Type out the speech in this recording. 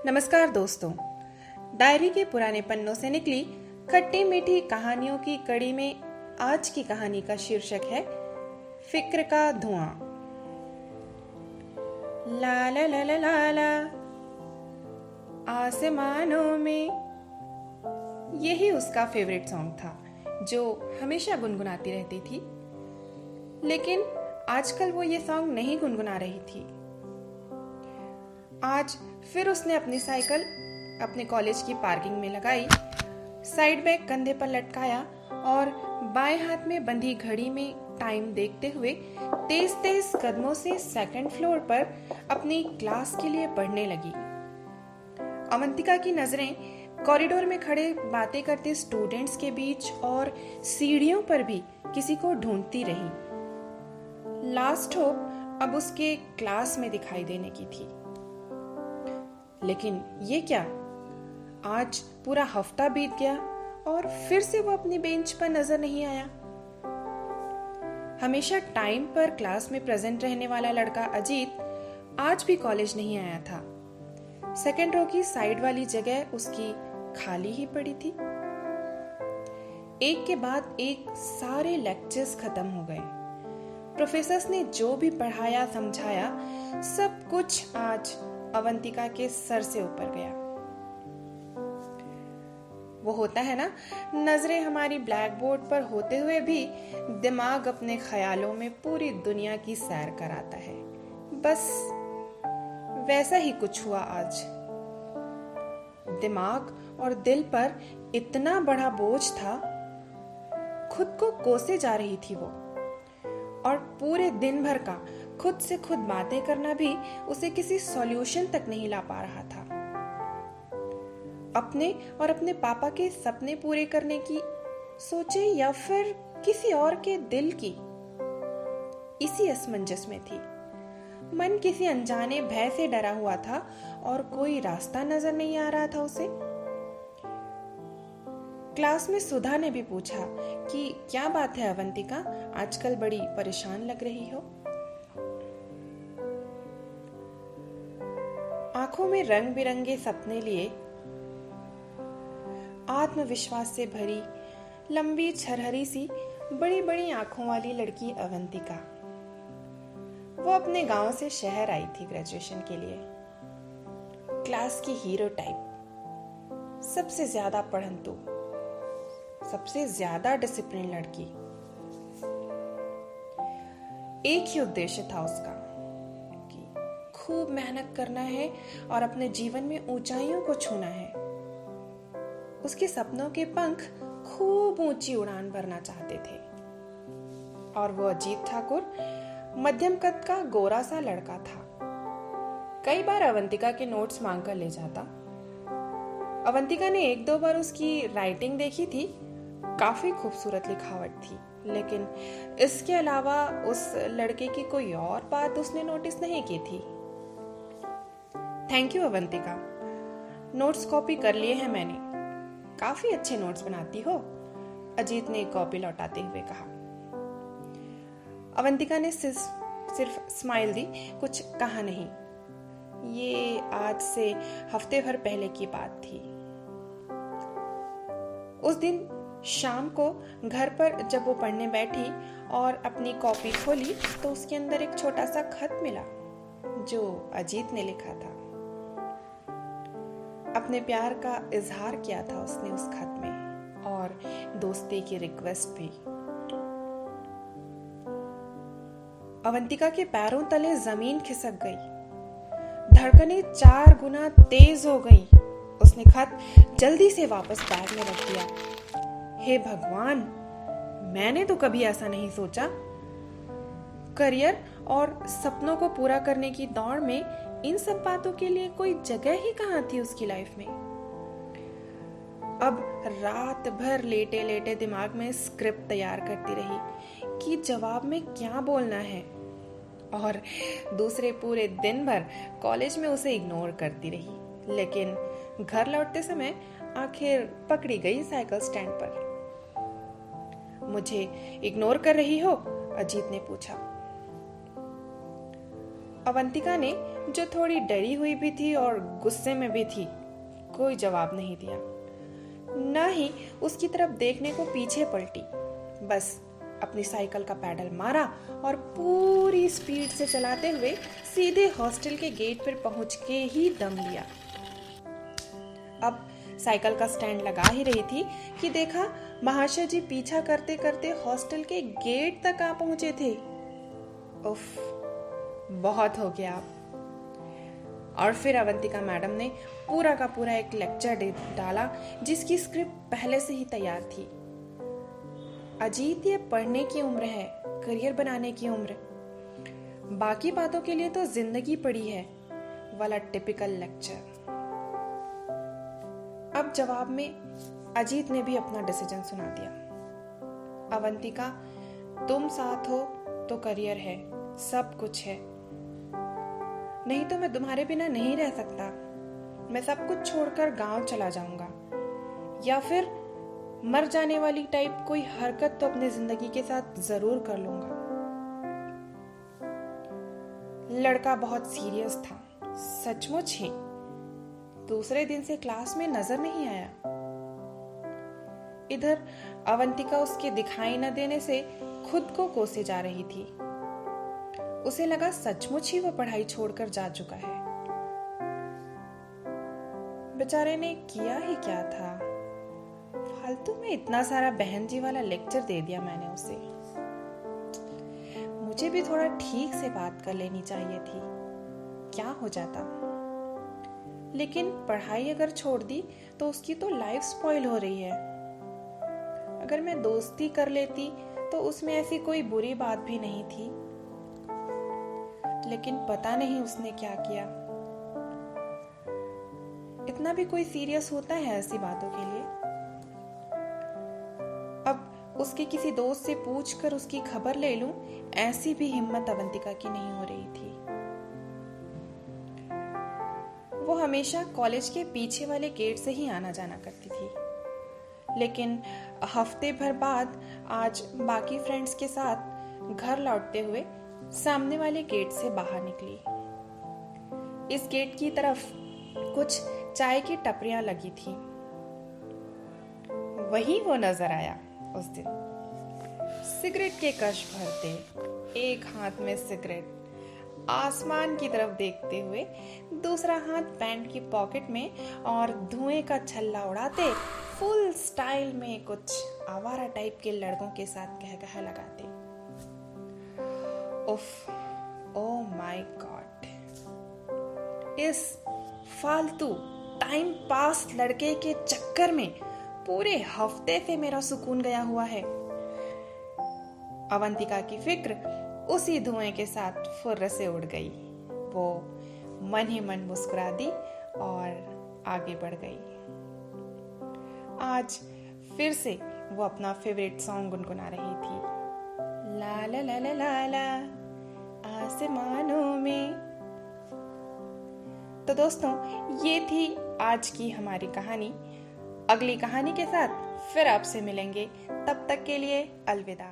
नमस्कार दोस्तों, डायरी के पुराने पन्नों से निकली खट्टी मीठी कहानियों की कड़ी में आज की कहानी का शीर्षक है फिक्र का धुआं। ला ला ला ला ला ला आसमानों में, यही उसका फेवरेट सॉन्ग था जो हमेशा गुनगुनाती रहती थी। लेकिन आजकल वो ये सॉन्ग नहीं गुनगुना रही थी। आज फिर उसने अपनी साइकिल अपने कॉलेज की पार्किंग में लगाई, साइड बैग कंधे पर लटकाया और बाएं हाथ में बंधी घड़ी में टाइम देखते हुए तेज तेज कदमों से सेकंड फ्लोर पर अपनी क्लास के लिए पढ़ने लगी। अवंतिका की नजरें कॉरिडोर में खड़े बातें करते स्टूडेंट्स के बीच और सीढ़ियों पर भी किसी को ढूंढती रही। लास्ट होप अब उसके क्लास में दिखाई देने की थी। लेकिन ये क्या, आज पूरा हफ्ता बीत गया और फिर से वो अपनी बेंच पर नजर नहीं आया। हमेशा टाइम पर क्लास में प्रेजेंट रहने वाला लड़का अजीत आज भी कॉलेज नहीं आया था। सेकंड रो की साइड वाली जगह उसकी खाली ही पड़ी थी। एक के बाद एक सारे लेक्चर्स खत्म हो गए। प्रोफेसर्स ने जो भी पढ़ाया समझाया सब कुछ आज अवंतिका के सर से ऊपर गया। वो होता है ना, नजरें हमारी ब्लैक बोर्ड पर होते हुए भी दिमाग अपने ख्यालों में पूरी दुनिया की सैर कराता है। बस वैसा ही कुछ हुआ आज। दिमाग और दिल पर इतना बड़ा बोझ था, खुद को कोसे जा रही थी वो, और पूरे दिन भर का खुद से खुद बातें करना भी उसे किसी सॉल्यूशन तक नहीं ला पा रहा था। अपने और अपने पापा के सपने पूरे करने की सोचे या फिर किसी और के दिल की, इसी असमंजस में थी। मन किसी अनजाने भय से डरा हुआ था और कोई रास्ता नजर नहीं आ रहा था उसे। क्लास में सुधा ने भी पूछा कि क्या बात है अवंतिका, आजकल बड़ी परेशान लग रही हो। आंखों में रंग बिरंगे सपने लिए आत्मविश्वास से भरी लंबी छरहरी सी बड़ी बड़ी आंखों वाली लड़की अवंतिका। वो अपने गांव से शहर आई थी ग्रेजुएशन के लिए। क्लास की हीरो टाइप, सबसे ज्यादा पढ़ंतु, सबसे ज्यादा डिसिप्लिन लड़की। एक ही उद्देश्य था उसका कि खूब मेहनत करना है और अपने जीवन में ऊंचाइयों को छूना है। उसके सपनों के पंख खूब ऊंची उड़ान भरना चाहते थे। और वो अजीत ठाकुर मध्यम कद का गोरा सा लड़का था। कई बार अवंतिका के नोट्स मांग कर ले जाता। अवंतिका ने एक दो बार उसकी राइटिंग देखी थी, काफी खूबसूरत लिखावट थी, लेकिन इसके अलावा उस लड़के की कोई और बात उसने नोटिस नहीं की थी। Thank you Avantika, notes copy कर लिए हैं मैंने, काफी अच्छे नोट्स बनाती हो, अजीत ने कॉपी लौटाते हुए कहा। अवंतिका ने सिर्फ स्माइल दी, कुछ कहा नहीं। ये आज से हफ्ते भर पहले की बात थी। उस दिन शाम को घर पर जब वो पढ़ने बैठी और अपनी कॉपी खोली तो उसके अंदर एक छोटा सा खत मिला जो अजीत ने लिखा था। अपने प्यार का इजहार किया था उसने उस खत में, और दोस्ती की रिक्वेस्ट भी। अवंतिका के पैरों तले जमीन खिसक गई, धड़कनें 4 गुना तेज हो गई। उसने खत जल्दी से वापस बैग में रख दिया। हे भगवान, मैंने तो कभी ऐसा नहीं सोचा। करियर और सपनों को पूरा करने की दौड़ में इन सब बातों के लिए कोई जगह ही कहां थी उसकी लाइफ में। अब रात भर लेटे लेटे दिमाग में स्क्रिप्ट तैयार करती रही कि जवाब में क्या बोलना है, और दूसरे पूरे दिन भर कॉलेज में उसे इग्नोर करती रही। लेकिन घर लौटते समय आखिर पकड़ी गई साइकिल स्टैंड पर। मुझे इग्नोर कर रही हो? अजीत ने पूछा। अवंतिका ने जो थोड़ी डरी हुई भी थी और गुस्से में भी थी, कोई जवाब नहीं दिया, ना ही उसकी तरफ देखने को पीछे पलटी। बस अपनी साइकिल का पैडल मारा और पूरी स्पीड से चलाते हुए सीधे हॉस्टल के गेट पर पहुंच के ही दम लिया। अब साइकिल का स्टैंड लगा ही रही थी कि देखा महाशय जी पीछा करते करते हॉस्टल के गेट तक आ पहुंचे थे। उफ, बहुत हो गया अब। और फिर अवंतिका मैडम ने पूरा का पूरा एक लेक्चर दे डाला जिसकी स्क्रिप्ट पहले से ही तैयार थी। अजीत, ये पढ़ने की उम्र है, करियर बनाने की उम्र, बाकी बातों के लिए तो जिंदगी पड़ी है वाला टिपिकल लेक्चर। अब जवाब में अजीत ने भी अपना डिसीजन सुना दिया। अवंतिका, तुम साथ हो तो करियर है, सब कुछ है, नहीं तो मैं तुम्हारे बिना नहीं रह सकता। मैं सब कुछ छोड़कर गांव चला जाऊंगा या फिर मर जाने वाली टाइप कोई हरकत तो अपने जिंदगी के साथ जरूर कर लूंगा। लड़का बहुत सीरियस था, सचमुच ही दूसरे दिन से क्लास में नजर नहीं आया। इधर अवंतिका उसके दिखाई न देने से खुद को कोसे जा रही थी। उसे लगा सचमुच ही वो पढ़ाई छोड़कर जा चुका है। बेचारे ने किया ही क्या था, फालतू में इतना सारा बहन जी वाला लेक्चर दे दिया मैंने उसे। मुझे भी थोड़ा ठीक से बात कर लेनी चाहिए थी, क्या हो जाता। लेकिन पढ़ाई अगर छोड़ दी तो उसकी तो लाइफ स्पॉइल हो रही है। अगर मैं दोस्ती कर लेती तो उसमें ऐसी कोई बुरी बात भी नहीं थी। लेकिन पता नहीं उसने क्या किया। इतना भी कोई सीरियस होता है ऐसी बातों के लिए? अब उसके किसी दोस्त से पूछकर उसकी खबर ले लूं, ऐसी भी हिम्मत अवंतिका की नहीं हो रही थी। वो हमेशा कॉलेज के पीछे वाले गेट से ही आना जाना करती थी, लेकिन हफ्ते भर बाद आज बाकी फ्रेंड्स के साथ घर लौटते हुए सामने वाले गेट से बाहर निकली। इस गेट की तरफ कुछ चाय की टपरियां लगी थी। वही वो नजर आया उस दिन, सिगरेट के कश भरते, एक हाथ में सिगरेट, आसमान की तरफ देखते हुए, दूसरा हाथ पैंट की पॉकेट में और धुएं का छल्ला उड़ाते, फुल स्टाइल में कुछ आवारा टाइप के लड़कों के साथ कह लगाते। उफ, ओ माय गॉड, इस फालतू टाइम पास लड़के के चक्कर में पूरे हफ्ते से मेरा सुकून गया हुआ है। अवंतिका की फिक्र उसी धुएं के साथ फुर्र से उड़ गई। वो मन ही मन मुस्कुरा दी और आगे बढ़ गई। आज फिर से वो अपना फेवरेट सॉन्ग गुनगुना रही थी, ला ला ला ला ला ला आसमानों में। तो दोस्तों, ये थी आज की हमारी कहानी। अगली कहानी के साथ फिर आपसे मिलेंगे, तब तक के लिए अलविदा।